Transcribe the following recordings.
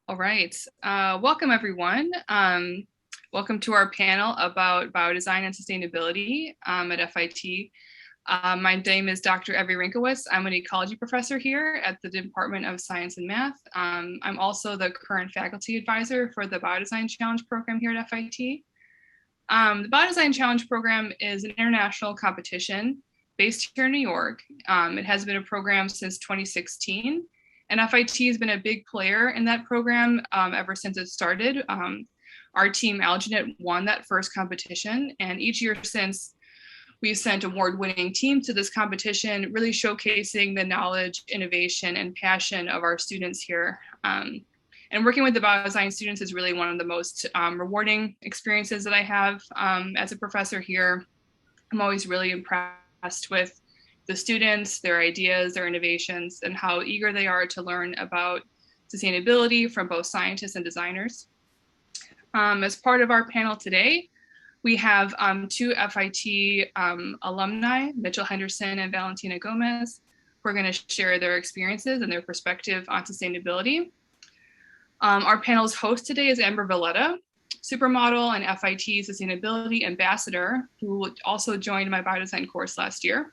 All right. Welcome, everyone. Welcome to our panel about biodesign and sustainability at FIT. My name is Dr. Evie. I'm an ecology professor here at the Department of Science and Math. I'm also the current faculty advisor for the Biodesign Challenge program here at FIT. The Biodesign Challenge program is an international competition based here in New York. It has been a program since 2016. And FIT has been a big player in that program ever since it started. Our team, Alginate, won that first competition. And each year since, we've sent award-winning teams to this competition, really showcasing the knowledge, innovation, and passion of our students here. And working with the bioscience students is really one of the most rewarding experiences that I have as a professor here. I'm always really impressed with the students, their ideas, their innovations, and how eager they are to learn about sustainability from both scientists and designers. As part of our panel today, we have two FIT alumni, Mitchell Henderson and Valentina Gomez, who are going to share their experiences and their perspective on sustainability. Our panel's host today is Amber Valletta, supermodel and FIT sustainability ambassador, who also joined my biodesign course last year.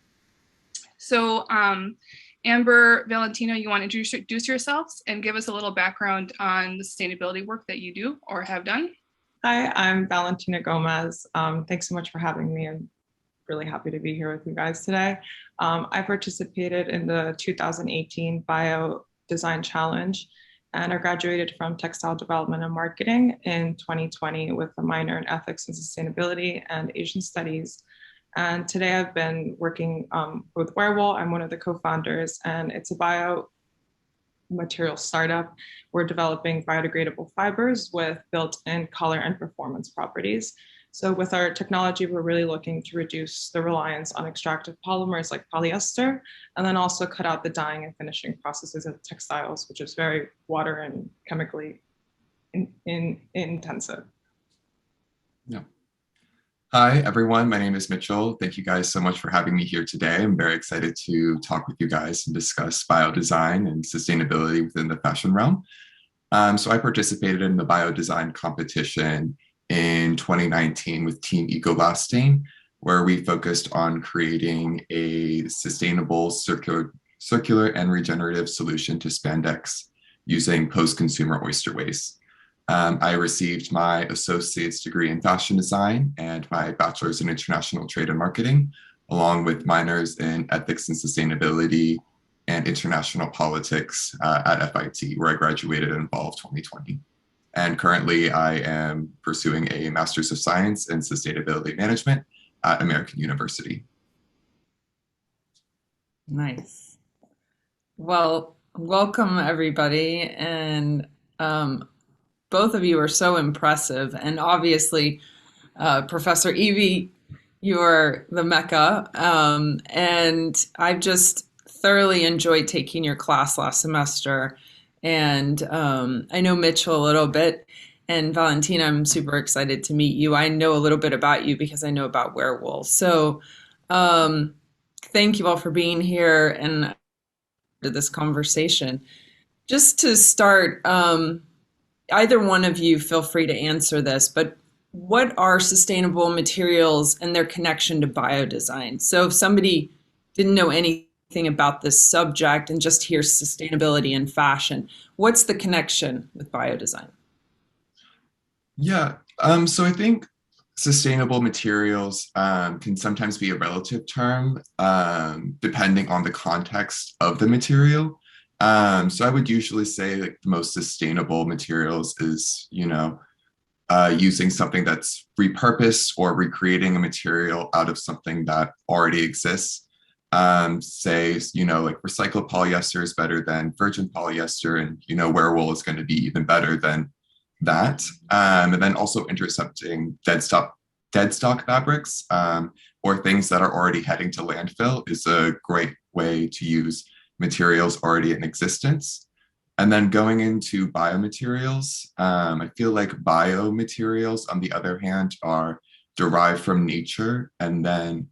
So Amber, Valentina, you want to introduce yourselves and give us a little background on the sustainability work that you do or have done? Hi, I'm Valentina Gomez. Thanks so much for having me. I'm really happy to be here with you guys today. I participated in the 2018 Biodesign Challenge, and I graduated from textile development and marketing in 2020 with a minor in ethics and sustainability and Asian studies. And today I've been working with Wearable. I'm one of the co-founders, and it's a biomaterial startup. We're developing biodegradable fibers with built-in color and performance properties. So with our technology, we're really looking to reduce the reliance on extractive polymers like polyester, and then also cut out the dyeing and finishing processes of textiles, which is very water and chemically intensive. Yeah. Hi, everyone. My name is Mitchell. Thank you guys so much for having me here today. I'm very excited to talk with you guys and discuss biodesign and sustainability within the fashion realm. So I participated in the biodesign competition in 2019 with Team Ecolasting, where we focused on creating a sustainable, circular and regenerative solution to spandex using post-consumer oyster waste. I received my associate's degree in fashion design and my bachelor's in international trade and marketing, along with minors in ethics and sustainability and international politics at FIT, where I graduated in fall of 2020. And currently I am pursuing a Master's of Science in Sustainability Management at American University. Nice. Well, welcome everybody. And both of you are so impressive. And obviously, Professor Evie, you're the Mecca. And I've just thoroughly enjoyed taking your class last semester. And I know Mitchell a little bit. And Valentina, I'm super excited to meet you. I know a little bit about you because I know about Werewolf. So thank you all for being here and to this conversation. Just to start, either one of you feel free to answer this, but what are sustainable materials and their connection to biodesign? So if somebody didn't know anything about this subject and just hears sustainability in fashion, what's the connection with biodesign? Yeah, so I think sustainable materials can sometimes be a relative term depending on the context of the material. So I would usually say like the most sustainable materials is, using something that's repurposed or recreating a material out of something that already exists. Say, like recycled polyester is better than virgin polyester, and, Werewolf is going to be even better than that. And then also intercepting dead stock fabrics or things that are already heading to landfill is a great way to use materials already in existence. And then going into biomaterials, I feel like biomaterials, on the other hand, are derived from nature and then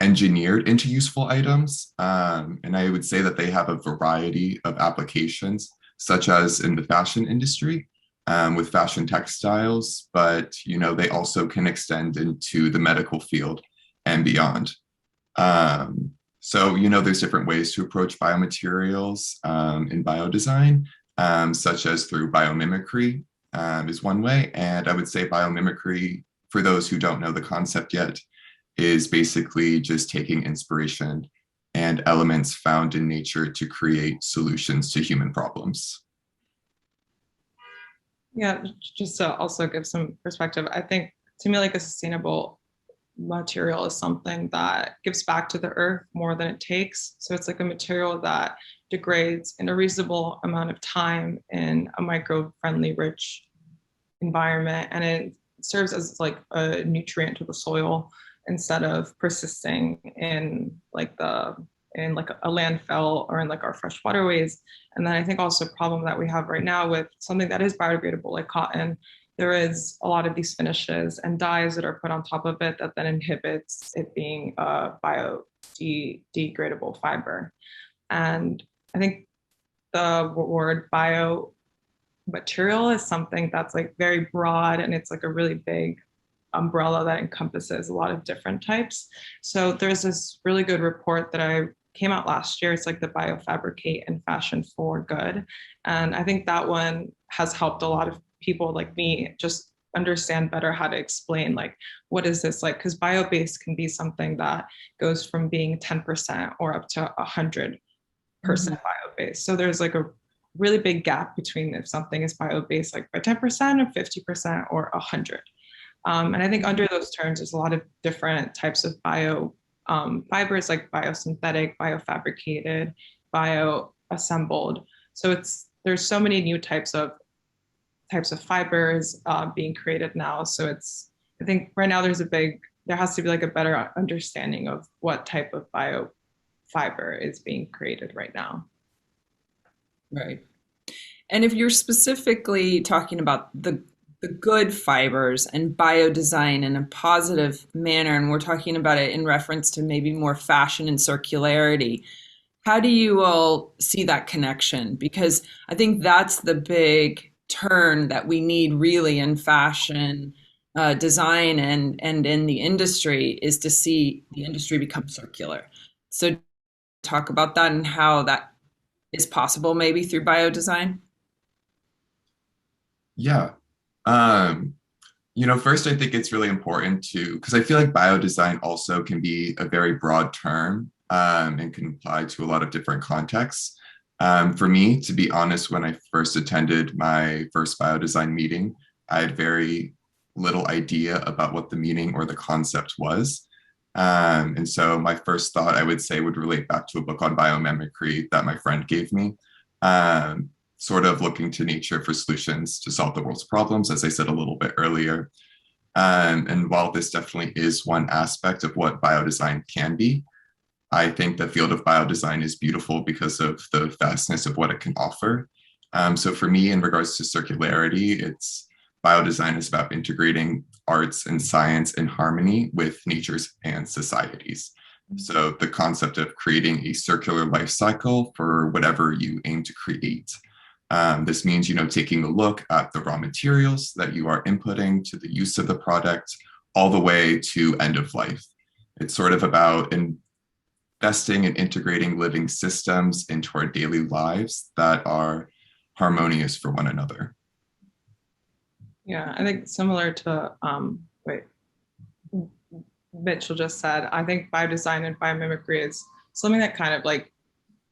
engineered into useful items. And I would say that they have a variety of applications. such as in the fashion industry with fashion textiles, but they also can extend into the medical field and beyond. So there's different ways to approach biomaterials in biodesign, such as through biomimicry is one way. And I would say biomimicry, for those who don't know the concept yet, is basically just taking inspiration and elements found in nature to create solutions to human problems. Yeah, just to also give some perspective, I think to me, like a sustainable material is something that gives back to the earth more than it takes. So it's like a material that degrades in a reasonable amount of time in a micro-friendly, rich environment, and it serves as like a nutrient to the soil instead of persisting in like a landfill or in like our fresh waterways. And then I think also a problem that we have right now with something that is biodegradable like cotton, there is a lot of these finishes and dyes that are put on top of it that then inhibits it being a biodegradable fiber. And I think the word biomaterial is something that's like very broad, and it's like a really big umbrella that encompasses a lot of different types. So there's this really good report that I came out last year. It's like the Biofabricate and Fashion for Good. And I think that one has helped a lot of people like me just understand better how to explain like, what is this like? Because bio-based can be something that goes from being 10% or up to 100% bio-based. So there's like a really big gap between if something is bio-based like by 10% or 50% or 100. And I think under those terms, there's a lot of different types of bio fibers like biosynthetic, biofabricated, bioassembled. So there's so many new types of fibers being created now. So I think right now there has to be like a better understanding of what type of bio fiber is being created right now. Right. And if you're specifically talking about the good fibers and biodesign in a positive manner, and we're talking about it in reference to maybe more fashion and circularity, how do you all see that connection? Because I think that's the big turn that we need really in fashion design and in the industry, is to see the industry become circular. So talk about that and how that is possible maybe through biodesign. Yeah. First, I think it's really important because I feel like biodesign also can be a very broad term and can apply to a lot of different contexts. For me, to be honest, when I first attended my first biodesign meeting, I had very little idea about what the meaning or the concept was. And so my first thought, I would say, would relate back to a book on biomimicry that my friend gave me. Sort of looking to nature for solutions to solve the world's problems, as I said a little bit earlier. And while this definitely is one aspect of what biodesign can be, I think the field of biodesign is beautiful because of the vastness of what it can offer. So for me, in regards to circularity, biodesign is about integrating arts and science in harmony with nature's and societies. So the concept of creating a circular life cycle for whatever you aim to create. This means, taking a look at the raw materials that you are inputting to the use of the product all the way to end of life. It's sort of about investing and integrating living systems into our daily lives that are harmonious for one another. Yeah, I think similar to Mitchell just said, I think biodesign and biomimicry is something that kind of like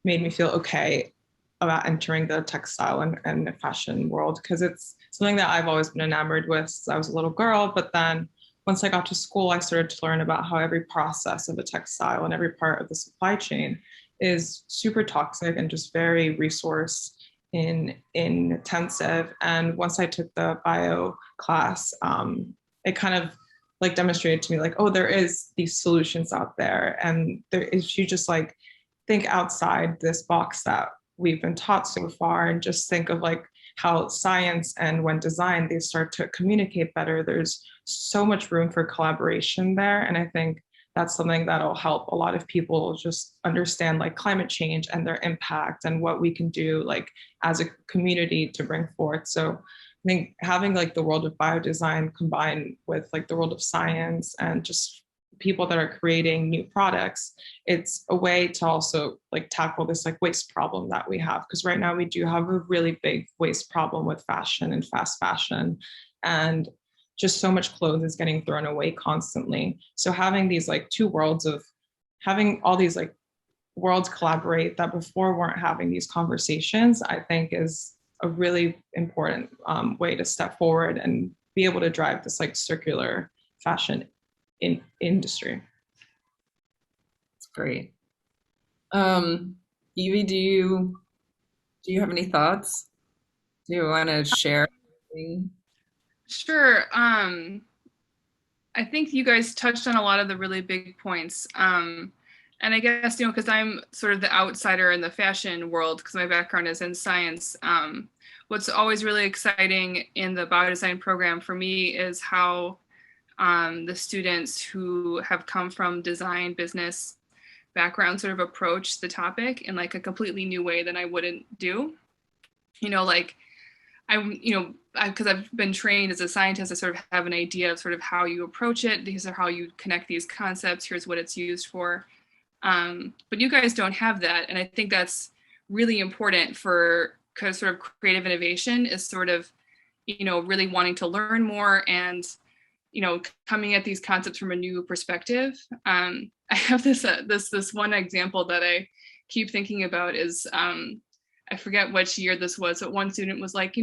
made me feel okay about entering the textile and the fashion world, because it's something that I've always been enamored with since I was a little girl. But then once I got to school, I started to learn about how every process of a textile and every part of the supply chain is super toxic and just very resource intensive. And once I took the bio class, it kind of like demonstrated to me like, oh, there is these solutions out there. And there is, you just like think outside this box that we've been taught so far, and just think of like how science and when designed, they start to communicate better. There's so much room for collaboration there. And I think that's something that'll help a lot of people just understand like climate change and their impact and what we can do like as a community to bring forth. So I think having like the world of biodesign combined with like the world of science and just people that are creating new products, it's a way to also like tackle this like waste problem that we have. Because right now we do have a really big waste problem with fashion and fast fashion. And just so much clothes is getting thrown away constantly. So having these like two worlds of having all these like worlds collaborate that before weren't having these conversations, I think is a really important way to step forward and be able to drive this like circular fashion industry. That's great. Evie, do you have any thoughts? Do you want to share anything? Sure. I think you guys touched on a lot of the really big points. And I guess, because I'm sort of the outsider in the fashion world, because my background is in science, what's always really exciting in the biodesign program for me is how the students who have come from design business background sort of approach the topic in like a completely new way than I wouldn't do. Like because I've been trained as a scientist, I sort of have an idea of sort of how you approach it. These are how you connect these concepts. Here's what it's used for. But you guys don't have that. And I think that's really important for sort of creative innovation is sort of, really wanting to learn more and, coming at these concepts from a new perspective. I have this one example that I keep thinking about is, I forget which year this was, but one student was like,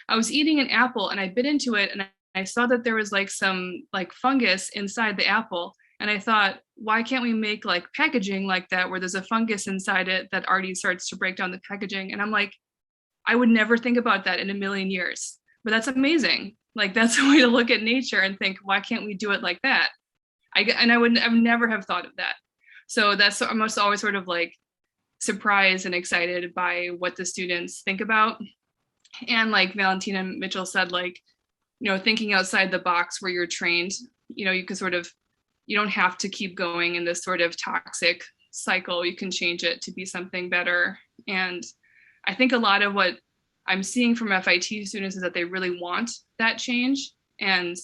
I was eating an apple and I bit into it and I saw that there was like some like fungus inside the apple. And I thought, why can't we make like packaging like that where there's a fungus inside it that already starts to break down the packaging? And I'm like, I would never think about that in a million years, but that's amazing. Like that's a way to look at nature and think, why can't we do it like that? I would never have thought of that. So that's almost always sort of like surprised and excited by what the students think about. And like Valentina Mitchell said, like, thinking outside the box where you're trained, you can sort of, you don't have to keep going in this sort of toxic cycle. You can change it to be something better. And I think a lot of what I'm seeing from FIT students is that they really want that change. And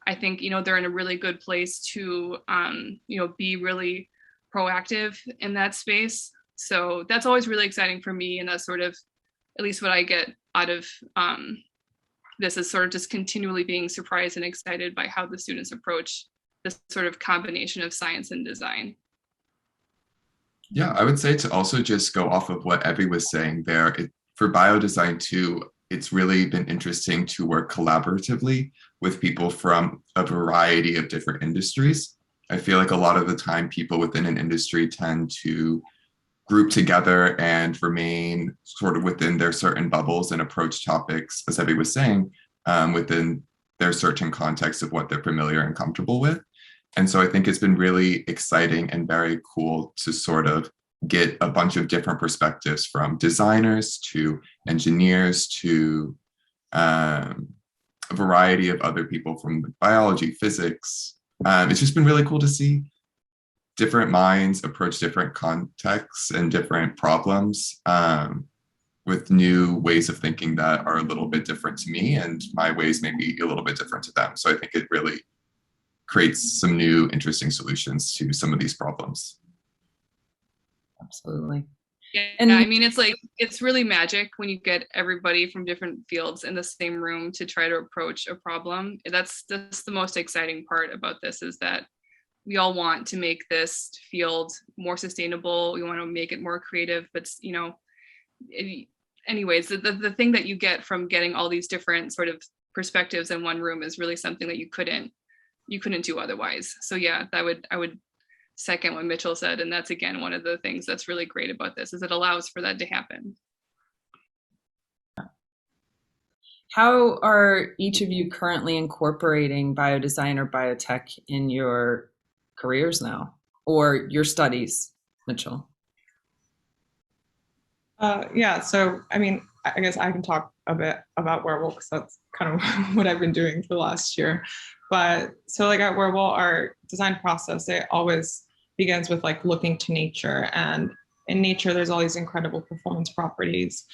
I think, they're in a really good place to, be really proactive in that space. So that's always really exciting for me. And that's sort of, at least what I get out of this is sort of just continually being surprised and excited by how the students approach this sort of combination of science and design. Yeah, I would say to also just go off of what Evie was saying there, for biodesign too, it's really been interesting to work collaboratively with people from a variety of different industries. I feel like a lot of the time people within an industry tend to group together and remain sort of within their certain bubbles and approach topics, as Evie was saying, within their certain context of what they're familiar and comfortable with. And so I think it's been really exciting and very cool to sort of get a bunch of different perspectives from designers to engineers to a variety of other people from biology, physics. It's just been really cool to see different minds approach different contexts and different problems with new ways of thinking that are a little bit different to me, and my ways may be a little bit different to them. So I think it really creates some new interesting solutions to some of these problems. Absolutely. Yeah, and I mean, it's really magic when you get everybody from different fields in the same room to try to approach a problem. That's the most exciting part about this, is that we all want to make this field more sustainable. We want to make it more creative, but anyways, the thing that you get from getting all these different sort of perspectives in one room is really something that you couldn't do otherwise. So yeah, I would second what Mitchell said. And that's, again, one of the things that's really great about this, is it allows for that to happen. How are each of you currently incorporating biodesign or biotech in your careers now, or your studies, Mitchell? Yeah, so I mean, I guess I can talk a bit about Werewolf because that's kind of what I've been doing for the last year. But so like at Werewolf, our design process, it always begins with like looking to nature. And in nature, there's all these incredible performance properties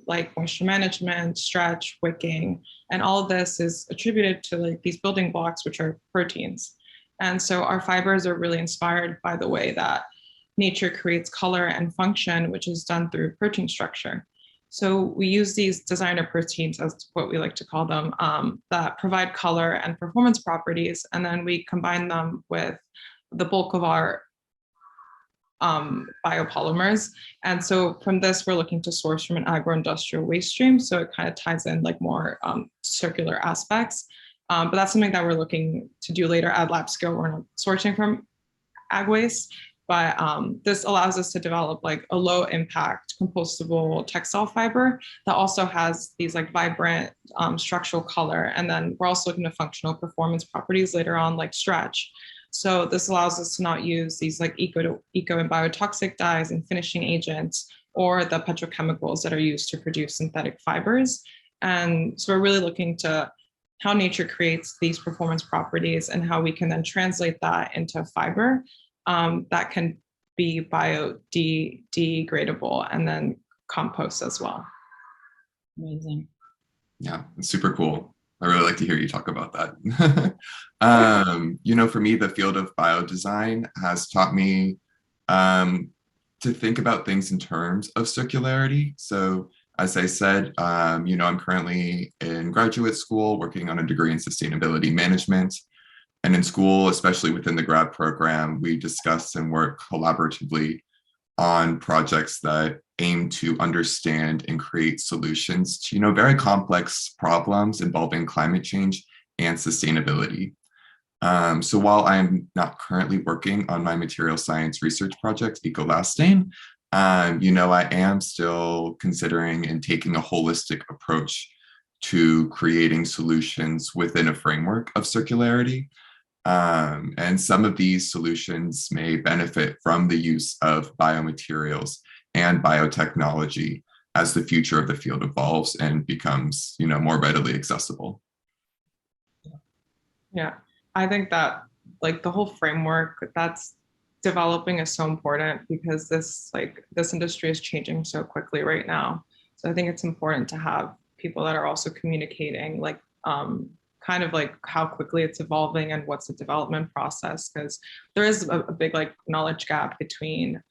like moisture management, stretch, wicking, and all of this is attributed to like these building blocks, which are proteins. And so our fibers are really inspired by the way that nature creates color and function, which is done through protein structure. So we use these designer proteins, as what we like to call them, that provide color and performance properties, and then we combine them with the bulk of our biopolymers. And so from this, we're looking to source from an agro-industrial waste stream. So it kind of ties in like more circular aspects. But that's something that we're looking to do later at lab scale. We're not sourcing from ag waste, but this allows us to develop like a low impact compostable textile fiber that also has these like vibrant structural color. And then we're also looking at functional performance properties later on, like stretch. So this allows us to not use these like eco and biotoxic dyes and finishing agents or the petrochemicals that are used to produce synthetic fibers. And so we're really looking to how nature creates these performance properties and how we can then translate that into fiber that can be biodegradable and then compost as well. Amazing. Yeah, it's super cool. I really like to hear you talk about that. For me, the field of biodesign has taught me to think about things in terms of circularity. So as I said, I'm currently in graduate school working on a degree in sustainability management. And in school, especially within the grad program, we discuss and work collaboratively on projects that aim to understand and create solutions to, very complex problems involving climate change and sustainability. So while I'm not currently working on my material science research project, Ecolastane, I am still considering and taking a holistic approach to creating solutions within a framework of circularity. And some of these solutions may benefit from the use of biomaterials and biotechnology as the future of the field evolves and becomes, more readily accessible. Yeah, I think that like the whole framework that's developing is so important because this industry is changing so quickly right now. So I think it's important to have people that are also communicating like kind of like how quickly it's evolving and what's the development process, because there is a big like knowledge gap between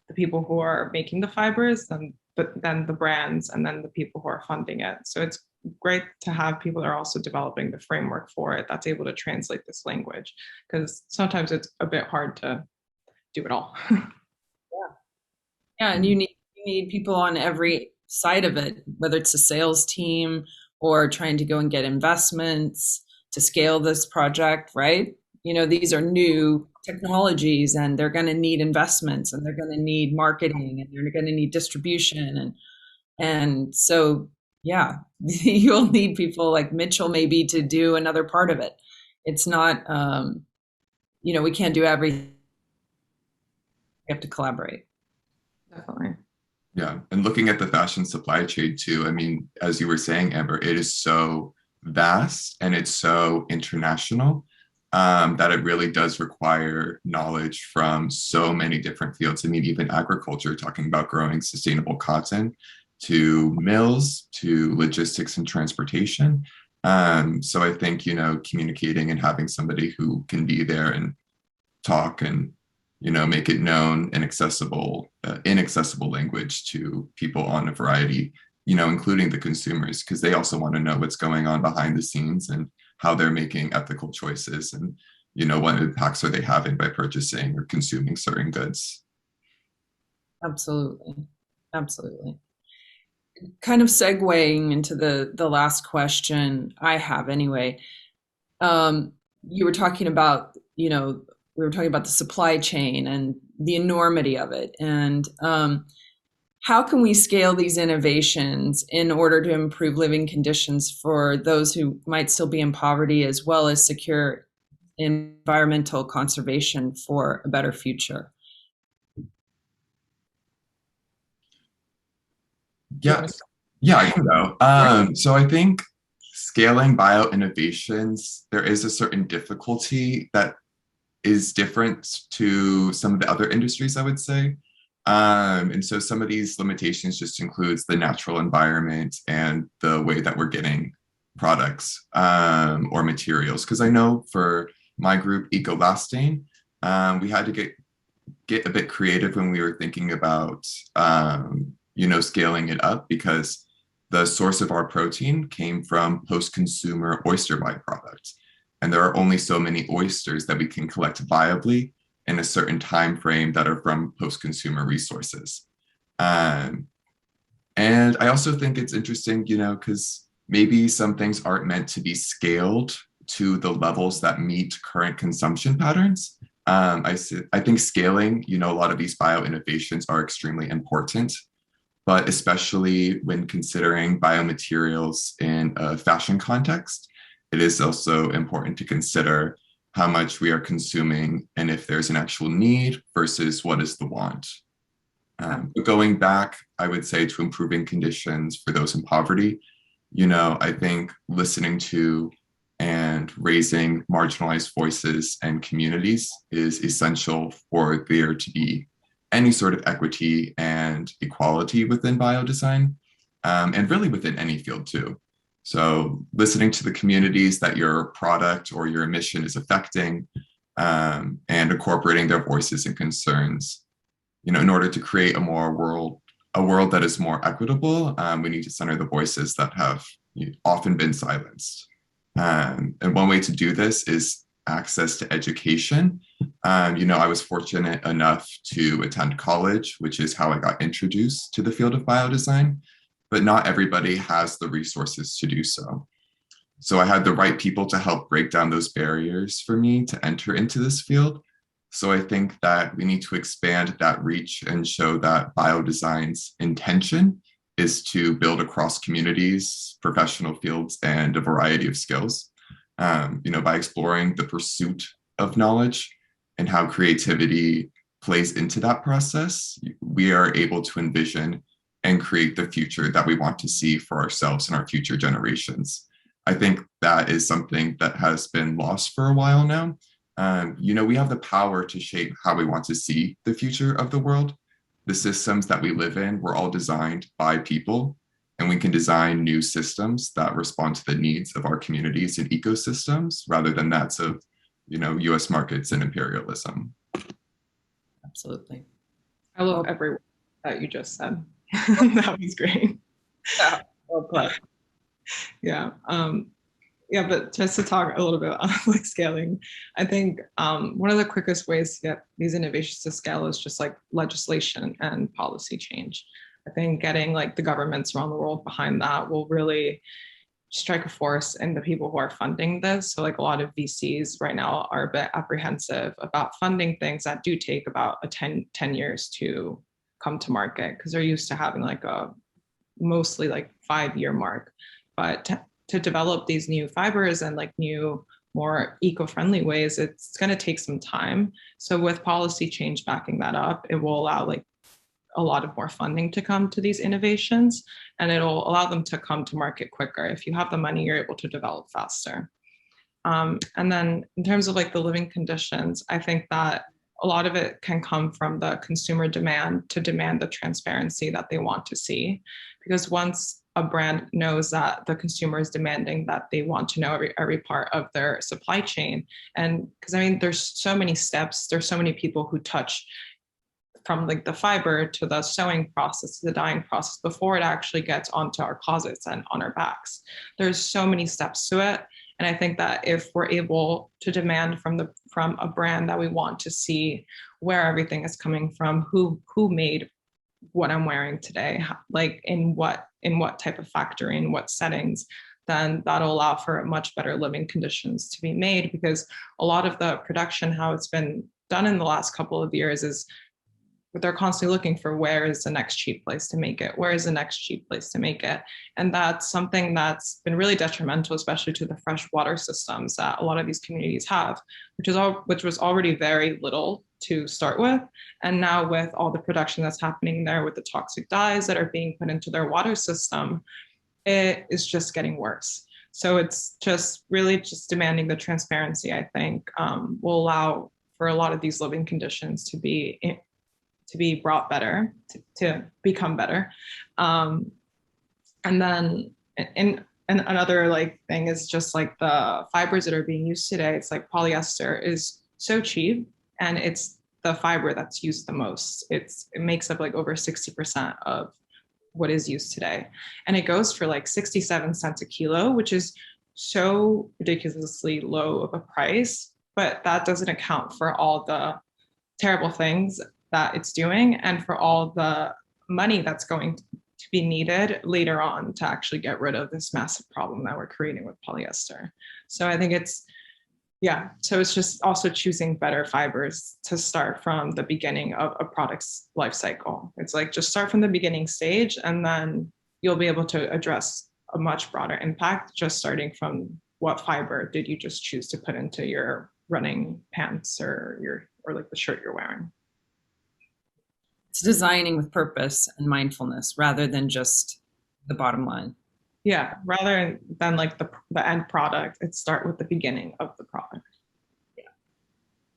the people who are making the fibers and then the brands and then the people who are funding it. So it's great to have people that are also developing the framework for it that's able to translate this language, because sometimes it's a bit hard to do it all. Yeah, and you need people on every side of it, whether it's a sales team or trying to go and get investments to scale this project, right? These are new technologies and they're going to need investments and they're going to need marketing and they're going to need distribution. And so, yeah, you'll need people like Mitchell maybe to do another part of it. It's not, we can't do everything. We have to collaborate. Definitely. Yeah, and looking at the fashion supply chain too, I mean, as you were saying, Amber, it is so vast and it's so international that it really does require knowledge from so many different fields. I mean, even agriculture, talking about growing sustainable cotton, to mills, to logistics and transportation. So I think, communicating and having somebody who can be there and talk and make it known and accessible, inaccessible language to people on a variety, including the consumers, because they also want to know what's going on behind the scenes and how they're making ethical choices and, what impacts are they having by purchasing or consuming certain goods. Absolutely. Absolutely. Kind of segueing into the last question I have anyway. You were talking about, we were talking about the supply chain and the enormity of it. And how can we scale these innovations in order to improve living conditions for those who might still be in poverty, as well as secure environmental conservation for a better future? Yeah. Yeah, I can go. So I think scaling bio innovations, there is a certain difficulty that is different to some of the other industries, I would say. And so some of these limitations just includes the natural environment and the way that we're getting products or materials. Because I know for my group, Ecolasting, we had to get a bit creative when we were thinking about scaling it up because the source of our protein came from post-consumer oyster byproducts. And there are only so many oysters that we can collect viably in a certain time frame that are from post-consumer resources. Um, and I also think it's interesting, because maybe some things aren't meant to be scaled to the levels that meet current consumption patterns. I think scaling, a lot of these bio innovations are extremely important, but especially when considering biomaterials in a fashion context, it is also important to consider how much we are consuming and if there's an actual need versus what is the want. But going back, I would say to improving conditions for those in poverty, I think listening to and raising marginalized voices and communities is essential for there to be any sort of equity and equality within biodesign, and really within any field too. So listening to the communities that your product or your mission is affecting, and incorporating their voices and concerns, in order to create a world that is more equitable, we need to center the voices that have often been silenced. And one way to do this is access to education. I was fortunate enough to attend college, which is how I got introduced to the field of biodesign, but not everybody has the resources to do so. So I had the right people to help break down those barriers for me to enter into this field. So I think that we need to expand that reach and show that biodesign's intention is to build across communities, professional fields, and a variety of skills. By exploring the pursuit of knowledge and how creativity plays into that process, we are able to envision and create the future that we want to see for ourselves and our future generations. I think that is something that has been lost for a while now. We have the power to shape how we want to see the future of the world. The systems that we live in were all designed by people, and we can design new systems that respond to the needs of our communities and ecosystems rather than that of, US markets and imperialism. Absolutely. I love every word that you just said. That was great. Yeah. Okay. Yeah. Yeah, but just to talk a little bit about like scaling, I think one of the quickest ways to get these innovations to scale is just like legislation and policy change. I think getting like the governments around the world behind that will really strike a force in the people who are funding this. So like a lot of VCs right now are a bit apprehensive about funding things that do take about 10 years to come to market because they're used to having like a mostly like 5-year mark. But to develop these new fibers and like new, more eco-friendly ways, it's going to take some time. So with policy change backing that up, it will allow like a lot of more funding to come to these innovations, and it'll allow them to come to market quicker. If you have the money, you're able to develop faster. And then in terms of like the living conditions, I think that a lot of it can come from the consumer demand to demand the transparency that they want to see. Because once a brand knows that the consumer is demanding that they want to know every part of their supply chain, and because I mean, there's so many steps, there's so many people who touch from like the fiber to the sewing process to the dyeing process before it actually gets onto our closets and on our backs. There's so many steps to it. And I think that if we're able to demand from a brand that we want to see where everything is coming from, who made what I'm wearing today, like in what type of factory, in what settings, then that'll allow for much better living conditions to be made. Because a lot of the production, how it's been done in the last couple of years, is they're constantly looking for where is the next cheap place to make it? Where is the next cheap place to make it? And that's something that's been really detrimental, especially to the fresh water systems that a lot of these communities have, which was already very little to start with. And now with all the production that's happening there with the toxic dyes that are being put into their water system, it is just getting worse. So it's just really just demanding the transparency, I think, will allow for a lot of these living conditions to be brought better, to become better. And then and another like thing is just like the fibers that are being used today. It's like polyester is so cheap, and it's the fiber that's used the most. It makes up like over 60% of what is used today. And it goes for like 67 cents a kilo, which is so ridiculously low of a price, but that doesn't account for all the terrible things that it's doing and for all the money that's going to be needed later on to actually get rid of this massive problem that we're creating with polyester. So I think it's just also choosing better fibers to start from the beginning of a product's life cycle. It's like just start from the beginning stage, and then you'll be able to address a much broader impact just starting from what fiber did you just choose to put into your running pants or like the shirt you're wearing. It's designing with purpose and mindfulness rather than just the bottom line. Yeah, rather than like the end product, it start with the beginning of the product. Yeah,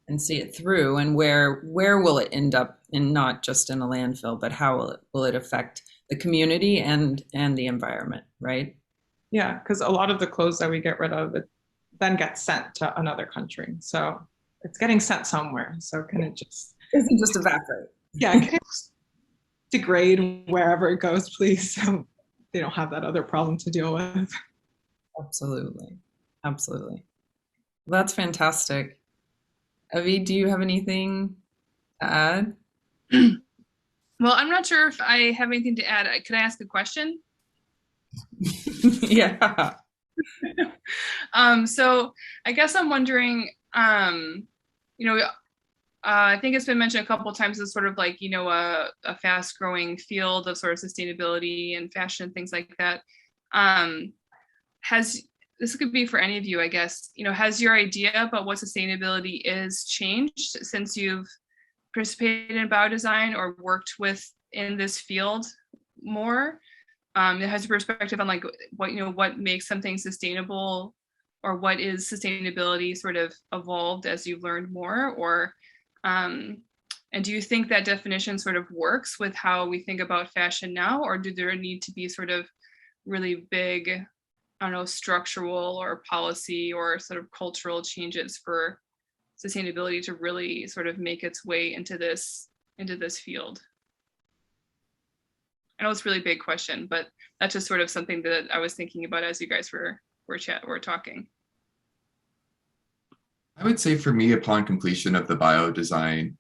and see it through, and where will it end up, in not just in a landfill, but how will it affect the community and the environment, right? Yeah, because a lot of the clothes that we get rid of, it then gets sent to another country, so it's getting sent somewhere. So can it just doesn't just evaporate? Yeah, can it just degrade wherever it goes, please? So they don't have that other problem to deal with. Absolutely. Absolutely. Well, that's fantastic. Evie, do you have anything to add? Well, I'm not sure if I have anything to add. Could I ask a question? Yeah. So I guess I'm wondering, I think it's been mentioned a couple of times as sort of like, a fast growing field of sort of sustainability and fashion and things like that. This could be for any of you, I guess, has your idea about what sustainability is changed since you've participated in biodesign or worked in this field more? It has a perspective on like what makes something sustainable, or what is sustainability sort of evolved as you've learned more, or and do you think that definition sort of works with how we think about fashion now, or do there need to be sort of really big, I don't know, structural or policy or sort of cultural changes for sustainability to really sort of make its way into this field? I know it's a really big question, but that's just sort of something that I was thinking about as you guys were talking. I would say for me, upon completion of the biodesign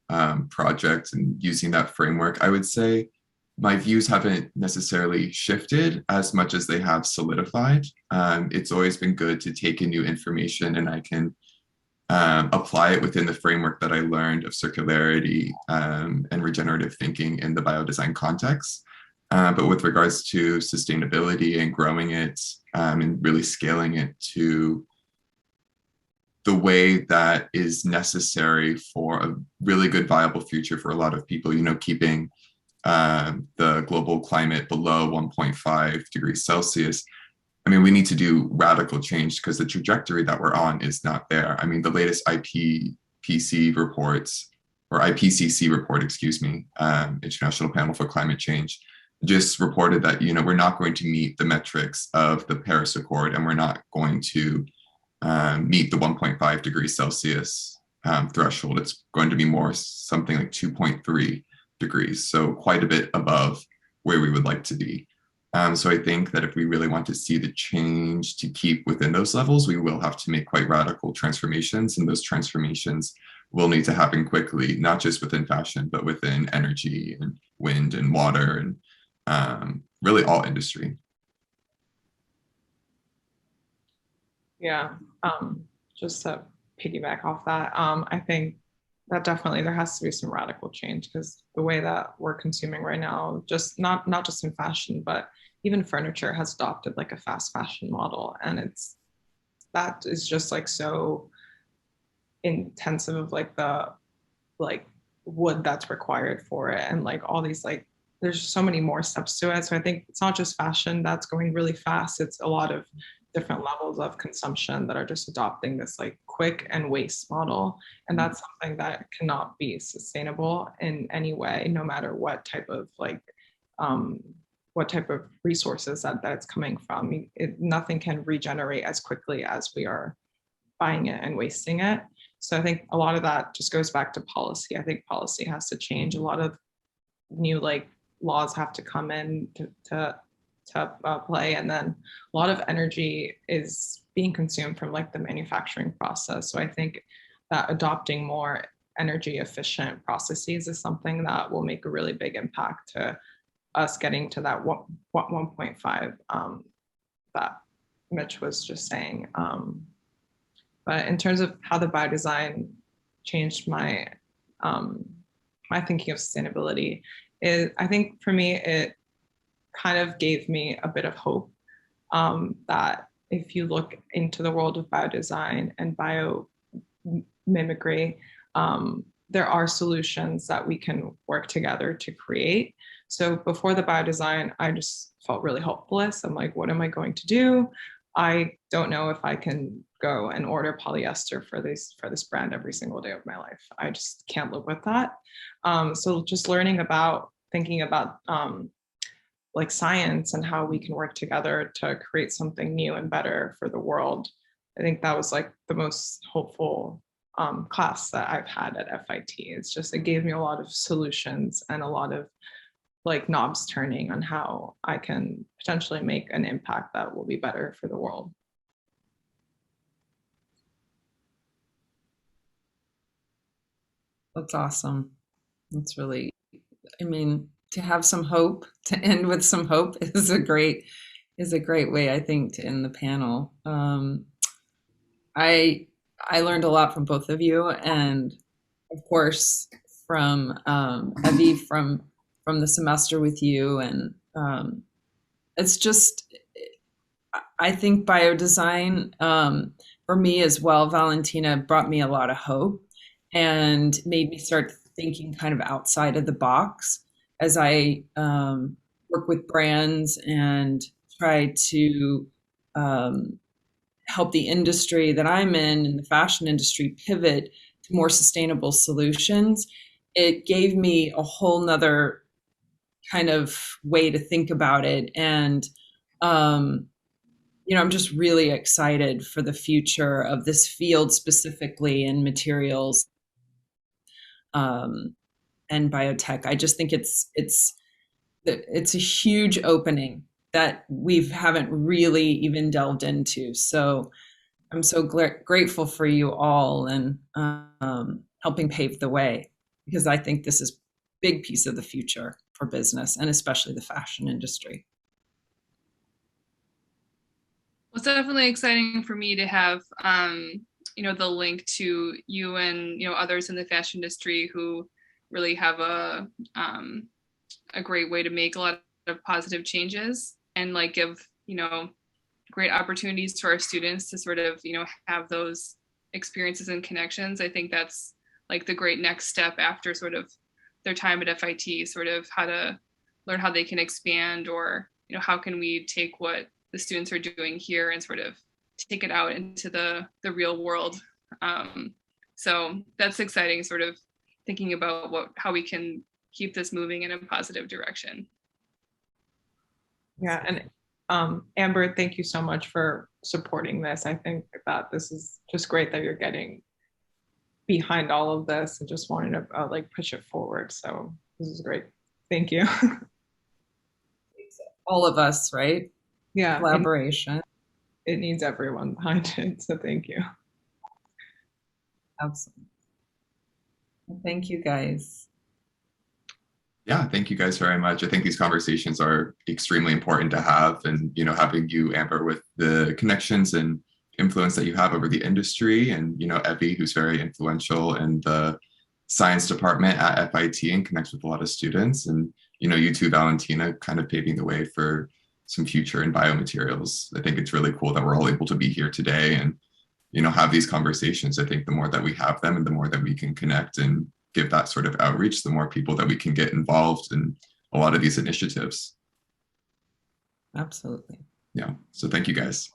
project and using that framework, I would say my views haven't necessarily shifted as much as they have solidified. It's always been good to take in new information, and I can apply it within the framework that I learned of circularity and regenerative thinking in the biodesign context. But with regards to sustainability and growing it and really scaling it to the way that is necessary for a really good, viable future for a lot of people, keeping the global climate below 1.5 degrees Celsius. I mean, we need to do radical change because the trajectory that we're on is not there. I mean, the latest IPCC report, International Panel for Climate Change, just reported that, we're not going to meet the metrics of the Paris Accord, and we're not going to meet the 1.5 degrees Celsius threshold. It's going to be more something like 2.3 degrees, so quite a bit above where we would like to be. So I think that if we really want to see the change to keep within those levels, we will have to make quite radical transformations, and those transformations will need to happen quickly, not just within fashion, but within energy and wind and water and really all industry. Yeah, just to piggyback off that, I think that definitely, there has to be some radical change, because the way that we're consuming right now, just not just in fashion, but even furniture has adopted like a fast fashion model, and that is just like so intensive of like the like wood that's required for it, and like all these like there's so many more steps to it. So I think it's not just fashion that's going really fast, it's a lot of different levels of consumption that are just adopting this like quick and waste model, and that's something that cannot be sustainable in any way, no matter what type of like what type of resources that's coming from. Nothing can regenerate as quickly as we are buying it and wasting it. So I think a lot of that just goes back to policy. I think policy has to change. A lot of new like laws have to come in to play, and then a lot of energy is being consumed from like the manufacturing process. So I think that adopting more energy efficient processes is something that will make a really big impact to us getting to that 1.5 that Mitch was just saying. But in terms of how the biodesign changed my my thinking of sustainability, I think for me it kind of gave me a bit of hope that if you look into the world of biodesign and biomimicry, there are solutions that we can work together to create. So before the biodesigned, I just felt really hopeless. I'm like, what am I going to do? I don't know if I can go and order polyester for this brand every single day of my life. I just can't live with that. So just learning about, thinking about like science and how we can work together to create something new and better for the world. I think that was like the most hopeful class that I've had at FIT. It's just, it gave me a lot of solutions and a lot of like knobs turning on how I can potentially make an impact that will be better for the world. That's awesome. That's really, I mean, to have some hope, to end with some hope is a great way, I think, to end the panel. I learned a lot from both of you, and of course from Evie from the semester with you, and it's just, I think biodesign for me as well, Valentina, brought me a lot of hope and made me start thinking kind of outside of the box as I work with brands and try to help the industry that I'm in the fashion industry, pivot to more sustainable solutions. It gave me a whole nother kind of way to think about it. And, you know, I'm just really excited for the future of this field, specifically in materials and biotech. I just think it's a huge opening that we haven't really even delved into. So I'm so grateful for you all and helping pave the way, because I think this is a big piece of the future for business, and especially the fashion industry. Well, it's definitely exciting for me to have, you know, the link to you and, you know, others in the fashion industry who really have a great way to make a lot of positive changes and like give, you know, great opportunities to our students to sort of, you know, have those experiences and connections. I think that's like the great next step after sort of their time at FIT, sort of how to learn how they can expand, or, you know, how can we take what the students are doing here and sort of take it out into the real world. So that's exciting, sort of thinking about how we can keep this moving in a positive direction. Yeah, and Amber, thank you so much for supporting this. I think that this is just great that you're getting behind all of this and just wanting to like push it forward. So this is great. Thank you. All of us, right? Yeah. Collaboration. It needs everyone behind it. So thank you. Absolutely. Thank you, guys. Yeah, thank you guys very much. I think these conversations are extremely important to have, and you know, having you, Amber, with the connections and influence that you have over the industry, and you know, Evie, who's very influential in the science department at FIT and connect with a lot of students. And, you too, Valentina, kind of paving the way for some future in biomaterials. I think it's really cool that we're all able to be here today and, have these conversations. I think the more that we have them and the more that we can connect and give that sort of outreach, the more people that we can get involved in a lot of these initiatives. Absolutely. Yeah. So thank you guys.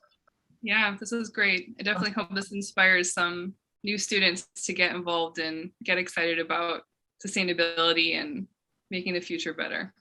Yeah, this is great. I definitely hope this inspires some new students to get involved and get excited about sustainability and making the future better.